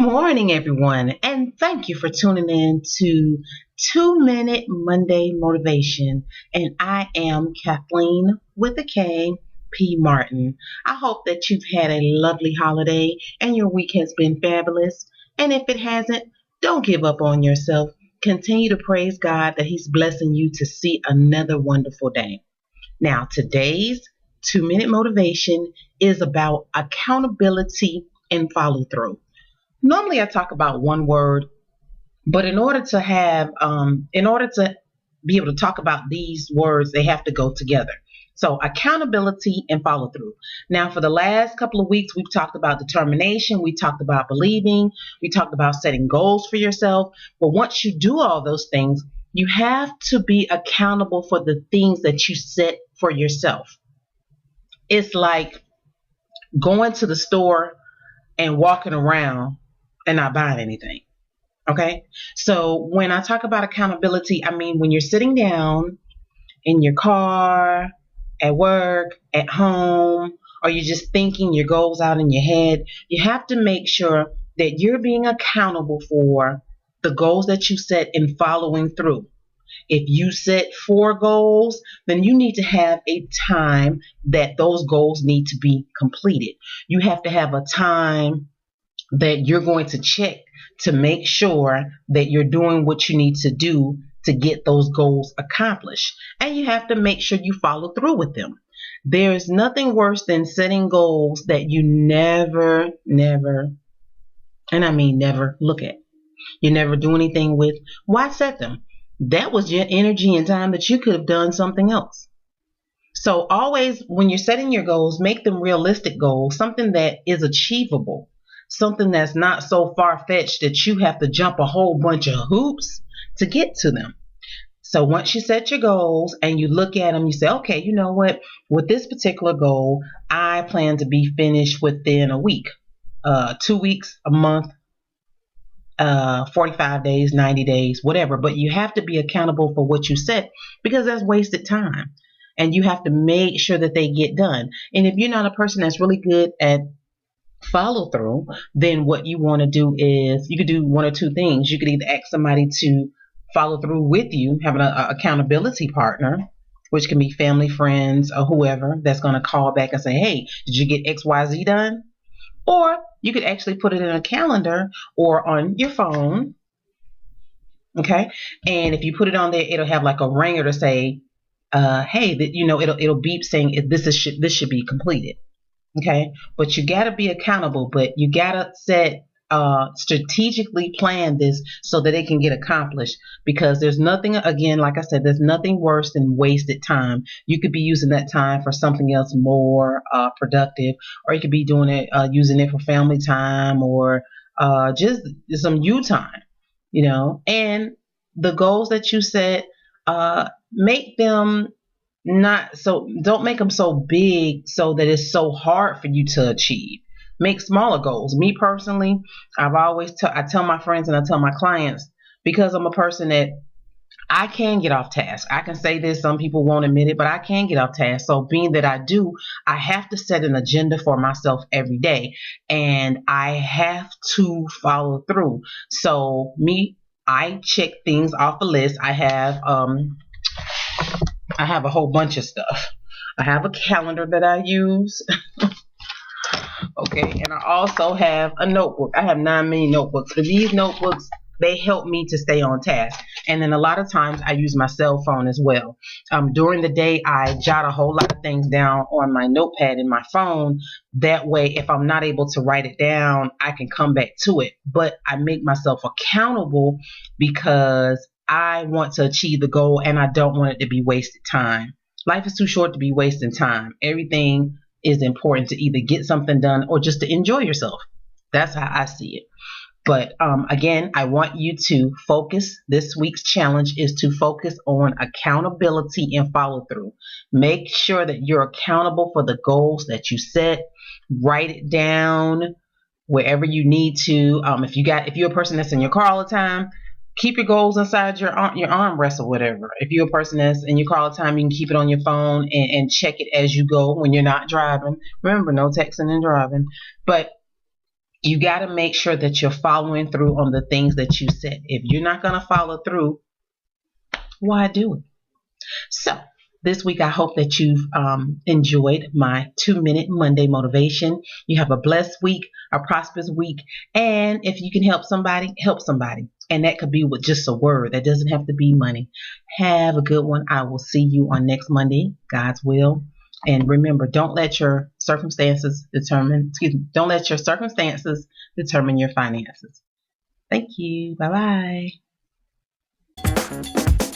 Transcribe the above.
morning, everyone, and thank you for tuning in to 2 Minute Monday Motivation. And I am Kathleen with a K, P. Martin. I hope that you've had a lovely holiday and your week has been fabulous. And if it hasn't, don't give up on yourself. Continue to praise God that He's blessing you to see another wonderful day. Now, today's 2 Minute Motivation is about accountability and follow through. Normally, I talk about one word, but in order to be able to talk about these words, they have to go together. So, accountability and follow through. Now, for the last couple of weeks, we've talked about determination, we talked about believing, we talked about setting goals for yourself. But once you do all those things, you have to be accountable for the things that you set for yourself. It's like going to the store and walking around and not buying anything. Okay. So when I talk about accountability, I mean when you're sitting down in your car, at work, at home, or you're just thinking your goals out in your head, you have to make sure that you're being accountable for the goals that you set and following through. If you set 4 goals, then you need to have a time that those goals need to be completed. You have to have a time that you're going to check to make sure that you're doing what you need to do to get those goals accomplished. And you have to make sure you follow through with them. There's nothing worse than setting goals that you never, and I mean never look at. You never do anything with. Why set them? That was your energy and time that you could have done something else. So always, when you're setting your goals, make them realistic goals, something that is achievable. Something that's not so far-fetched that you have to jump a whole bunch of hoops to get to them. So once you set your goals and you look at them, you say, okay, you know what? With this particular goal, I plan to be finished within a week, 2 weeks, a month, 45 days, 90 days, whatever. But you have to be accountable for what you set because that's wasted time. And you have to make sure that they get done. And if you're not a person that's really good at follow through, then what you want to do is you could do one or two things. You could either ask somebody to follow through with you, having an accountability partner, which can be family, friends, or whoever that's going to call back and say, hey, did you get XYZ done? Or you could actually put it in a calendar or on your phone. Okay. And if you put it on there, it'll have like a ringer to say, hey, that it'll beep saying this should be completed. Okay, but you got to be accountable, but you got to strategically plan this so that it can get accomplished, because there's nothing, again, like I said, there's nothing worse than wasted time. You could be using that time for something else more productive, or you could be doing it, using it for family time, or just some you time, and the goals that you set, make them don't make them so big so that it's so hard for you to achieve. Make smaller goals. Me personally, I tell my friends and I tell my clients, because I'm a person that I can get off task. I can say this, some people won't admit it, but I can get off task. So being that I do, I have to set an agenda for myself every day, and I have to follow through. So I check things off a list. I have a whole bunch of stuff. I have a calendar that I use. Okay, and I also have a notebook. I have 9 mini notebooks. So these notebooks, they help me to stay on task. And then a lot of times I use my cell phone as well. During the day, I jot a whole lot of things down on my notepad in my phone. That way, if I'm not able to write it down, I can come back to it. But I make myself accountable because I want to achieve the goal and I don't want it to be wasted time. Life is too short to be wasting time. Everything is important to either get something done or just to enjoy yourself. That's how I see it. But again, I want you to focus. This week's challenge is to focus on accountability and follow through. Make sure that you're accountable for the goals that you set. Write it down wherever you need to. If you're a person that's in your car all the time, keep your goals inside your armrest or whatever. If you're a person that's in your car all the time, you can keep it on your phone and check it as you go when you're not driving. Remember, no texting and driving. But You got to make sure that you're following through on the things that you said. If you're not going to follow through, why do it? So, this week I hope that you've enjoyed my 2 minute Monday motivation. You have a blessed week, a prosperous week, and if you can help somebody, help somebody. And that could be with just a word. That doesn't have to be money. Have a good one. I will see you on next Monday, God's will. And remember, don't let your circumstances don't let your circumstances determine your finances. Thank you. Bye bye.